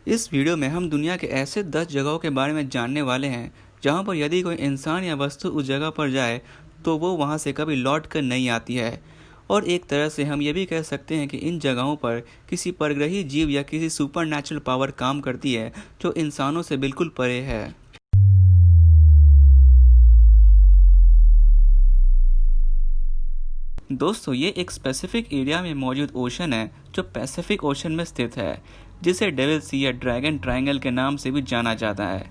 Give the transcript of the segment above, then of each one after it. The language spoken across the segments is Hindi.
इस वीडियो में हम दुनिया के ऐसे 10 जगहों के बारे में जानने वाले हैं जहां पर यदि कोई इंसान या वस्तु उस जगह पर जाए तो वो वहां से कभी लौट कर नहीं आती है। और एक तरह से हम ये भी कह सकते हैं कि इन जगहों पर किसी परग्रही जीव या किसी सुपरनैचुरल पावर काम करती है जो इंसानों से बिल्कुल परे है। दोस्तों, ये एक स्पेसिफिक एरिया में मौजूद ओशन है जो पैसिफिक ओशन में स्थित है, जिसे डेविल सी या ड्रैगन ट्रायंगल के नाम से भी जाना जाता है।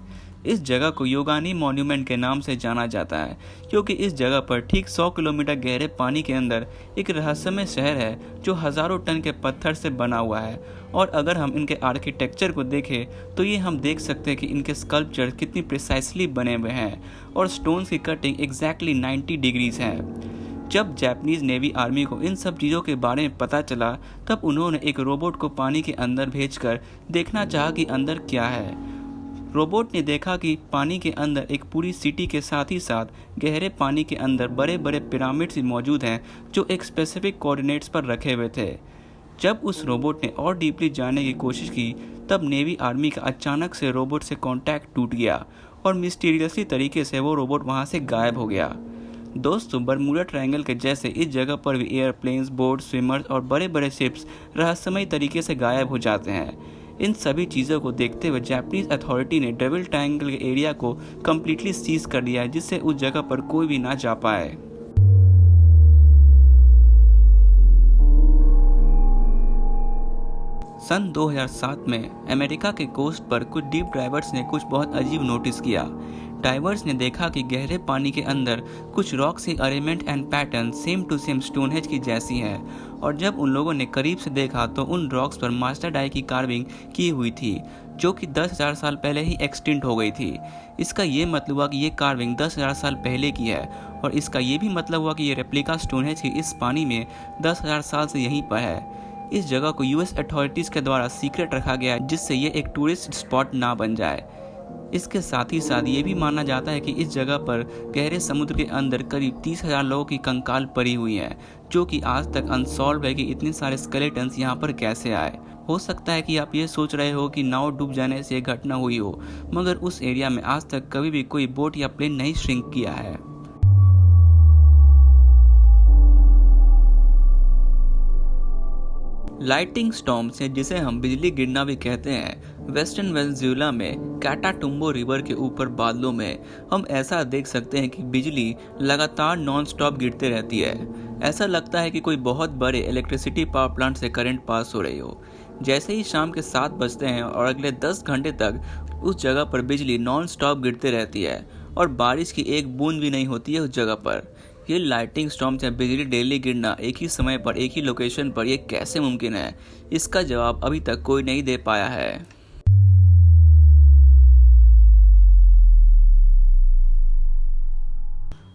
इस जगह को योगानी मॉन्यूमेंट के नाम से जाना जाता है क्योंकि इस जगह पर ठीक 100 किलोमीटर गहरे पानी के अंदर एक रहस्यमय शहर है जो हज़ारों टन के पत्थर से बना हुआ है। और अगर हम इनके आर्किटेक्चर को देखें तो ये हम देख सकते हैं कि इनके स्कल्पचर कितनी प्रिसाइसली बने हुए हैं और स्टोन्स की कटिंग एग्जैक्टली 90 डिग्रीज है। जब जापानीज नेवी आर्मी को इन सब चीज़ों के बारे में पता चला तब उन्होंने एक रोबोट को पानी के अंदर भेजकर देखना चाहा कि अंदर क्या है। रोबोट ने देखा कि पानी के अंदर एक पूरी सिटी के साथ ही साथ गहरे पानी के अंदर बड़े बड़े पिरामिड्स मौजूद हैं जो एक स्पेसिफिक कोऑर्डिनेट्स पर रखे हुए थे। जब उस रोबोट ने और डीपली जानने की कोशिश की तब नेवी आर्मी का अचानक से रोबोट से कांटेक्ट टूट गया और मिस्टीरियसली तरीके से वो रोबोट वहाँ से गायब हो गया। दोस्तों, बरमूडा ट्रायंगल के जैसे इस जगह पर भी एयरप्लेन्स, बोट, स्विमर्स और बड़े बड़े शिप्स रहस्यमय तरीके से गायब हो जाते हैं। इन सभी चीज़ों को देखते हुए जापानीज अथॉरिटी ने डेविल ट्रायंगल के एरिया को कम्प्लीटली सीज कर दिया है जिससे उस जगह पर कोई भी ना जा पाए। सन 2007 में अमेरिका के कोस्ट पर कुछ डीप डाइवर्स ने कुछ बहुत अजीब नोटिस किया। डाइवर्स ने देखा कि गहरे पानी के अंदर कुछ रॉक्स की arrangement and pattern same to same Stonehenge की जैसी है और जब उन लोगों ने करीब से देखा तो उन रॉक्स पर मास्टर डाई की कार्विंग की हुई थी जो कि 10,000 साल पहले ही एक्सटिंक्ट हो गई थी। इसका ये मतलब हुआ कि ये कार्विंग 10,000 साल पहले की है और इसका ये भी मतलब हुआ कि ये रेप्लिका स्टोनहेंज की इस पानी में 10,000 साल से यहीं पर है। इस जगह को यूएस अथॉरिटीज़ के द्वारा सीक्रेट रखा गया है जिससे ये एक टूरिस्ट स्पॉट ना बन जाए। इसके साथ ही साथ ये भी माना जाता है कि इस जगह पर गहरे समुद्र के अंदर करीब 30,000 लोगों की कंकाल पड़ी हुई हैं जो कि आज तक अनसॉल्व है कि इतने सारे स्केलेटन्स यहाँ पर कैसे आए। हो सकता है कि आप ये सोच रहे हो कि नाव डूब जाने से ये घटना हुई हो, मगर उस एरिया में आज तक कभी भी कोई बोट या प्लेन नहीं श्रिंक किया है। लाइटिंग स्टॉर्म से जिसे हम बिजली गिरना भी कहते हैं, वेस्टर्न वेनेजुएला में कैटाटुम्बो रिवर के ऊपर बादलों में हम ऐसा देख सकते हैं कि बिजली लगातार नॉन स्टॉप गिरते रहती है। ऐसा लगता है कि कोई बहुत बड़े इलेक्ट्रिसिटी पावर प्लांट से करंट पास हो रही हो। जैसे ही शाम के 7 बजते हैं और अगले 10 घंटे तक उस जगह पर बिजली नॉन स्टॉप गिरते रहती है और बारिश की एक बूंद भी नहीं होती है उस जगह पर। ये लाइटिंग स्टॉर्म से बिजली डेली गिरना एक ही समय पर एक ही लोकेशन पर ये कैसे मुमकिन है, इसका जवाब अभी तक कोई नहीं दे पाया है।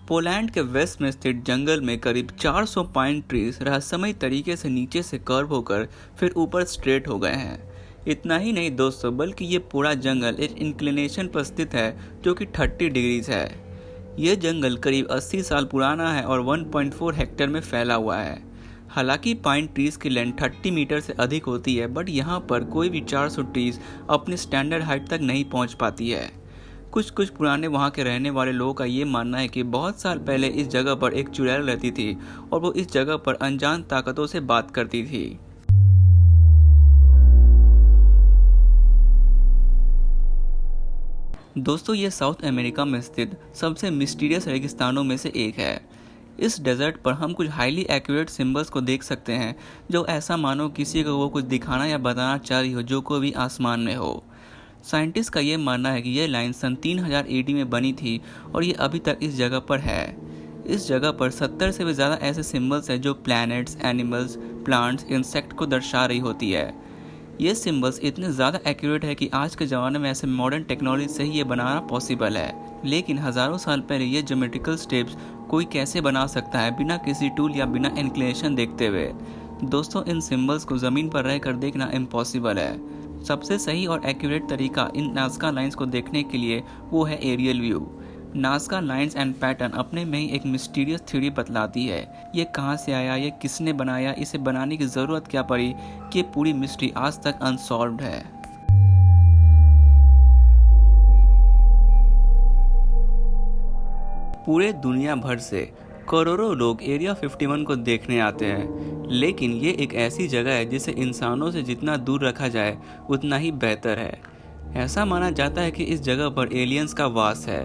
पोलैंड के वेस्ट में स्थित जंगल में करीब 400 पाइन ट्रीज रहस्यमय तरीके से नीचे से कर्व होकर फिर ऊपर स्ट्रेट हो गए हैं। इतना ही नहीं दोस्तों, बल्कि ये पूरा जंगल एक इंक्लिनेशन पर स्थित है जो कि 30 डिग्रीज है। यह जंगल करीब 80 साल पुराना है और 1.4 हेक्टेयर में फैला हुआ है। हालांकि पाइन ट्रीज की लेंथ 30 मीटर से अधिक होती है, बट यहाँ पर कोई भी 400 ट्रीज अपने स्टैंडर्ड हाइट तक नहीं पहुँच पाती है। कुछ पुराने वहाँ के रहने वाले लोगों का ये मानना है कि बहुत साल पहले इस जगह पर एक चुड़ैल रहती थी और वो इस जगह पर अनजान ताकतों से बात करती थी। दोस्तों, ये साउथ अमेरिका में स्थित सबसे मिस्टीरियस रेगिस्तानों में से एक है। इस डेजर्ट पर हम कुछ हाईली एक्यूरेट सिंबल्स को देख सकते हैं जो ऐसा मानो किसी को वो कुछ दिखाना या बताना चाह रही हो जो कोई भी आसमान में हो। साइंटिस्ट का ये मानना है कि यह लाइन सन 3000 AD में बनी थी और ये अभी तक इस जगह पर है। इस जगह पर 70 से भी ज़्यादा ऐसे सिंबल्स हैं जो प्लैनेट्स, एनिमल्स, प्लांट्स, इंसेक्ट को दर्शा रही होती है। ये सिंबल्स इतने ज़्यादा एक्यूरेट है कि आज के ज़माने में ऐसे मॉडर्न टेक्नोलॉजी से ही ये बनाना पॉसिबल है, लेकिन हज़ारों साल पहले ये ज्योमेट्रिकल स्टेप्स कोई कैसे बना सकता है बिना किसी टूल या बिना इंक्लिनेशन देखते हुए। दोस्तों, इन सिंबल्स को ज़मीन पर रहकर देखना इम्पॉसिबल है। सबसे सही और एक्यूरेट तरीका इन नाज़का लाइंस को देखने के लिए वो है aerial view. Nazca lines and pattern अपने में ही एक मिस्टीरियस थ्योरी बतलाती है। ये कहाँ से आया, ये किसने बनाया, इसे बनाने की ज़रूरत क्या पड़ी, कि पूरी मिस्ट्री आज तक अनसॉल्व्ड है। पूरे दुनिया भर से करोड़ों लोग एरिया 51 को देखने आते हैं, लेकिन ये एक ऐसी जगह है जिसे इंसानों से जितना दूर रखा जाए उतना ही बेहतर है। ऐसा माना जाता है कि इस जगह पर एलियंस का वास है।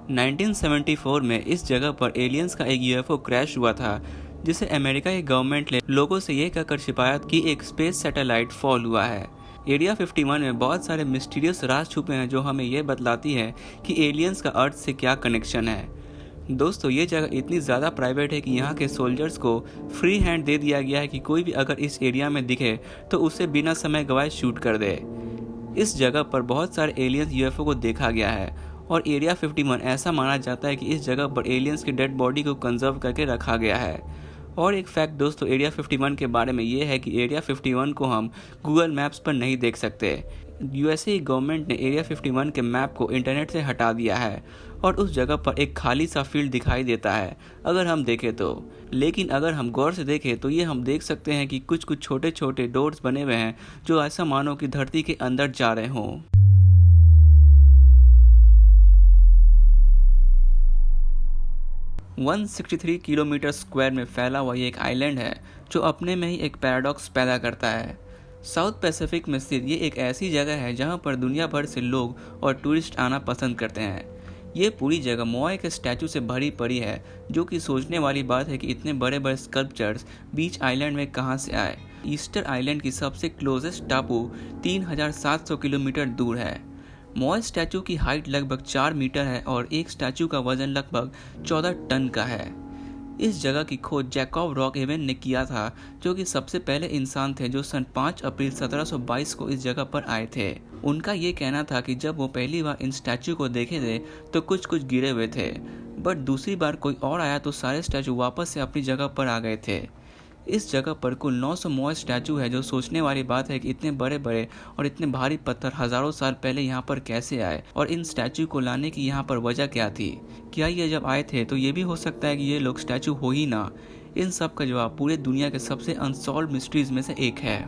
1974 में इस जगह पर एलियंस का एक यूएफओ क्रैश हुआ था, जिसे अमेरिका की गवर्नमेंट ने लोगों से ये कहकर छिपाया कि एक स्पेस सैटेलाइट फॉल हुआ है। एरिया 51 में बहुत सारे मिस्टीरियस राज छुपे हैं जो हमें यह बतलाती है कि एलियंस का अर्थ से क्या कनेक्शन है। दोस्तों, ये जगह इतनी ज़्यादा प्राइवेट है कि यहाँ के सोल्जर्स को फ्री हैंड दे दिया गया है कि कोई भी अगर इस एरिया में दिखे तो उसे बिना समय गवाए शूट कर दे। इस जगह पर बहुत सारे एलियंस यूएफओ को देखा गया है और एरिया 51 ऐसा माना जाता है कि इस जगह पर एलियंस की डेड बॉडी को कंजर्व करके रखा गया है। और एक फैक्ट दोस्तों एरिया 51 के बारे में ये है कि एरिया 51 को हम गूगल मैप्स पर नहीं देख सकते। यूएसए गवर्नमेंट ने एरिया 51 के मैप को इंटरनेट से हटा दिया है और उस जगह पर एक खाली सा फील्ड दिखाई देता है अगर हम देखें तो। लेकिन अगर हम गौर से देखें तो ये हम देख सकते हैं कि कुछ कुछ छोटे छोटे डोर्स बने हुए हैं जो ऐसा मानो कि धरती के अंदर जा रहे हों। 163 किलोमीटर स्क्वायर में फैला हुआ ये एक आइलैंड है जो अपने में ही एक पैराडॉक्स पैदा करता है। साउथ पैसिफिक में स्थित ये एक ऐसी जगह है जहां पर दुनिया भर से लोग और टूरिस्ट आना पसंद करते हैं। ये पूरी जगह मोआई के स्टैचू से भरी पड़ी है, जो कि सोचने वाली बात है कि इतने बड़े बड़े स्कल्पचर्स बीच आइलैंड में कहां से आए। ईस्टर आइलैंड की सबसे क्लोजेस्ट टापू 3700 किलोमीटर दूर है। मोआई स्टैचू की हाइट लगभग 4 मीटर है और एक स्टैचू का वजन लगभग 14 टन का है। इस जगह की खोज जैकब रॉकहेवन ने किया था, जो कि सबसे पहले इंसान थे जो सन 5 अप्रैल 1722 को इस जगह पर आए थे। उनका ये कहना था कि जब वो पहली बार इन स्टैचू को देखे थे तो कुछ कुछ गिरे हुए थे, बट दूसरी बार कोई और आया तो सारे स्टैचू वापस से अपनी जगह पर आ गए थे। इस जगह पर कुल 900 मोआई स्टैचू है, जो सोचने वाली बात है कि इतने बड़े बड़े और इतने भारी पत्थर हजारों साल पहले यहाँ पर कैसे आए और इन स्टैचू को लाने की यहाँ पर वजह क्या थी। क्या ये जब आए थे तो ये भी हो सकता है कि ये लोग स्टैचू हो ही ना। इन सब का जवाब पूरे दुनिया के सबसे अनसॉल्व मिस्ट्रीज में से एक है।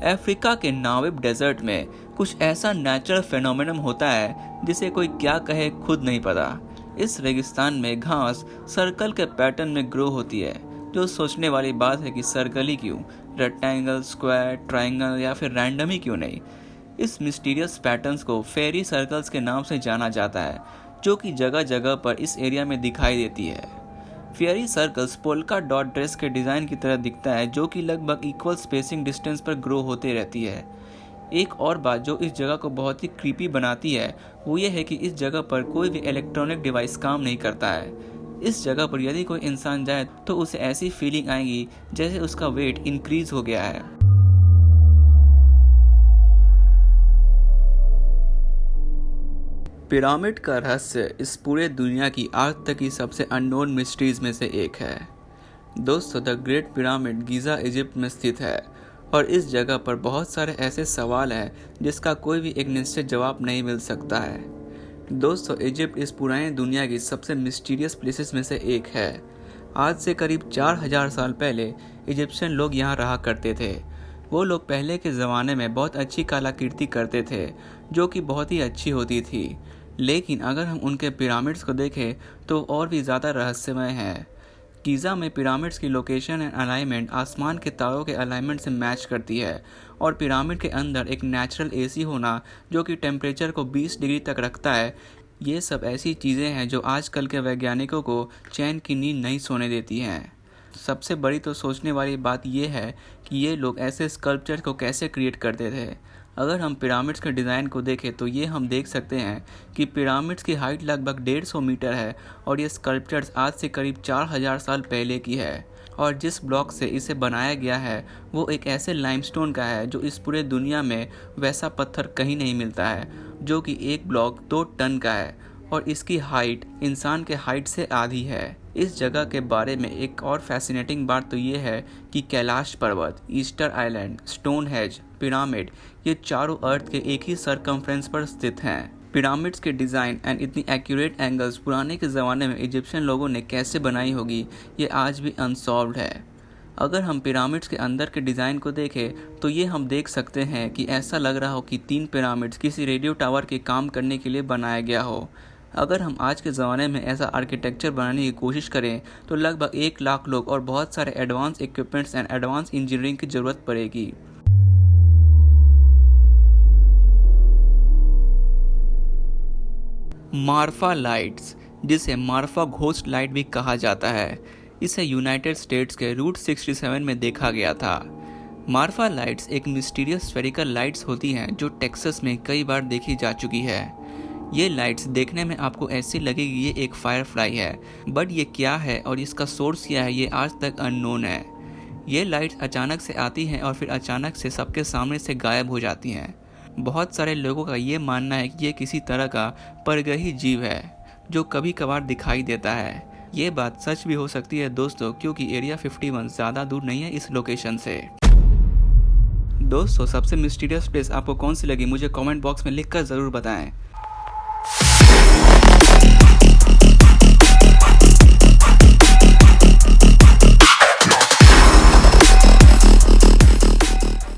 अफ्रीका के नामिब डेजर्ट में कुछ ऐसा नेचुरल फेनोमेनन होता है जिसे कोई क्या कहे खुद नहीं पता। इस रेगिस्तान में घास सर्कल के पैटर्न में ग्रो होती है, जो सोचने वाली बात है कि सर्कल ही क्यों, रेक्टेंगल, स्क्वायर, ट्रायंगल या फिर रैंडम ही क्यों नहीं। इस मिस्टीरियस पैटर्न्स को फेरी सर्कल्स के नाम से जाना जाता है, जो कि जगह जगह पर इस एरिया में दिखाई देती है। फेरी सर्कल्स पोल्का डॉट ड्रेस के डिज़ाइन की तरह दिखता है, जो कि लगभग इक्वल स्पेसिंग डिस्टेंस पर ग्रो होते रहती है। एक और बात जो इस जगह को बहुत ही क्रीपी बनाती है वो ये है कि इस जगह पर कोई भी इलेक्ट्रॉनिक डिवाइस काम नहीं करता है। इस जगह पर यदि कोई इंसान जाए तो उसे ऐसी फीलिंग आएगी जैसे उसका वेट इंक्रीज हो गया है। पिरामिड का रहस्य इस पूरे दुनिया की आज तक की सबसे अननोन मिस्ट्रीज में से एक है। दोस्तों, the great pyramid Giza Egypt में स्थित है और इस जगह पर बहुत सारे ऐसे सवाल हैं जिसका कोई भी एक निश्चित जवाब नहीं मिल सकता है। दोस्तों, इजिप्ट इस पुरानी दुनिया की सबसे मिस्टीरियस प्लेसेस में से एक है। आज से करीब 4000 साल पहले इजिप्शियन लोग यहाँ रहा करते थे। वो लोग पहले के ज़माने में बहुत अच्छी कलाकृति करते थे, जो कि बहुत ही अच्छी होती थी। लेकिन अगर हम उनके पिरामिड्स को देखें तो और भी ज़्यादा रहस्यमय है। गीज़ा में पिरामिड्स की लोकेशन एंड अलाइनमेंट आसमान के तारों के अलाइनमेंट से मैच करती है और पिरामिड के अंदर एक नेचुरल एसी होना जो कि टेम्परेचर को 20 डिग्री तक रखता है, ये सब ऐसी चीज़ें हैं जो आजकल के वैज्ञानिकों को चैन की नींद नहीं सोने देती हैं। सबसे बड़ी तो सोचने वाली बात यह है कि ये लोग ऐसे स्कल्पचर को कैसे क्रिएट करते थे। अगर हम पिरामिड्स के डिज़ाइन को देखें तो ये हम देख सकते हैं कि पिरामिड्स की हाइट लगभग 150 मीटर है और ये स्कल्पचर्स आज से करीब 4000 साल पहले की है। और जिस ब्लॉक से इसे बनाया गया है वो एक ऐसे लाइमस्टोन का है जो इस पूरे दुनिया में वैसा पत्थर कहीं नहीं मिलता है, जो कि एक ब्लॉक 2 टन का है और इसकी हाइट इंसान के हाइट से आधी है। इस जगह के बारे में एक और फैसिनेटिंग बात तो ये है कि कैलाश पर्वत, ईस्टर आइलैंड, स्टोनहेंज, पिरामिड, ये चारों अर्थ के एक ही सरकमफ्रेंस पर स्थित हैं। पिरामिड्स के डिज़ाइन एंड इतनी एक्यूरेट एंगल्स पुराने के ज़माने में इजिप्शियन लोगों ने कैसे बनाई होगी, ये आज भी अनसॉल्व्ड है। अगर हम पिरामिड्स के अंदर के डिज़ाइन को देखें तो ये हम देख सकते हैं कि ऐसा लग रहा हो कि 3 पिरामिड्स किसी रेडियो टावर के काम करने के लिए बनाया गया हो। अगर हम आज के ज़माने में ऐसा आर्किटेक्चर बनाने की कोशिश करें तो लगभग 1 लाख लोग और बहुत सारे advance equipments and advance engineering की ज़रूरत पड़ेगी। मार्फा लाइट्स, जिसे मार्फा घोस्ट लाइट भी कहा जाता है, इसे यूनाइटेड स्टेट्स के रूट 67 में देखा गया था। मार्फा लाइट्स एक मिस्टीरियस स्फेरिकल लाइट्स होती हैं जो टेक्सास में कई बार देखी जा चुकी है। ये लाइट्स देखने में आपको ऐसी लगेगी ये एक फायरफ्लाई है, बट ये क्या है और इसका सोर्स क्या है ये आज तक अननोन है। ये लाइट्स अचानक से आती हैं और फिर अचानक से सबके सामने से गायब हो जाती हैं। बहुत सारे लोगों का ये मानना है कि ये किसी तरह का परग्रही जीव है जो कभी कभार दिखाई देता है। ये बात सच भी हो सकती है दोस्तों, क्योंकि एरिया 51 ज़्यादा दूर नहीं है इस लोकेशन से। दोस्तों, सबसे मिस्टीरियस प्लेस आपको कौन सी लगी मुझे कमेंट बॉक्स में लिखकर ज़रूर बताएं।